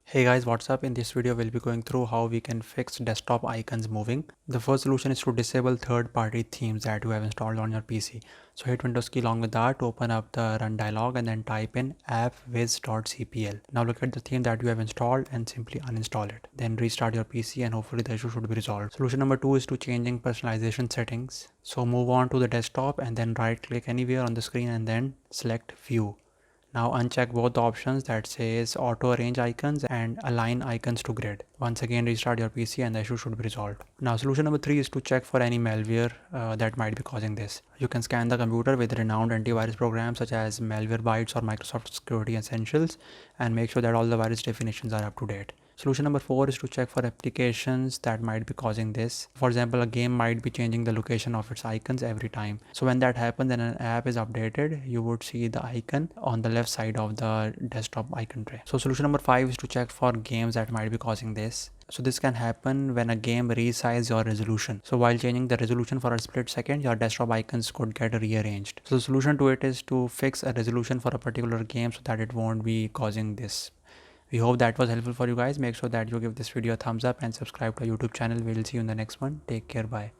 Hey guys, what's up? In this video we'll be going through how we can fix desktop icons moving. The first solution is to disable third-party themes that you have installed on your PC. So hit Windows key along with that to open up the run dialog and then type in appwiz.cpl. Now look at the theme that you have installed and simply uninstall it. Then restart your PC and hopefully the issue should be resolved. Solution number 2 is to changing personalization settings. So move on to the desktop and then right click anywhere on the screen and then select view. Now uncheck both the options that says auto arrange icons and align icons to grid. Once again restart your PC and the issue should be resolved. Now solution number 3 is to check for any malware that might be causing this. You can scan the computer with renowned antivirus programs such as Malwarebytes or Microsoft Security Essentials and make sure that all the virus definitions are up to date. Solution number 4 is to check for applications that might be causing this. For example, a game might be changing the location of its icons every time. So when that happens and an app is updated, you would see the icon on the left side of the desktop icon tray. So solution number 5 is to check for games that might be causing this. So this can happen when a game resizes your resolution. So while changing the resolution for a split second, your desktop icons could get rearranged. So the solution to it is to fix a resolution for a particular game so that it won't be causing this. We hope that was helpful for you guys. Make sure that you give this video a thumbs up and subscribe to our YouTube channel. We'll see you in the next one. Take care. Bye.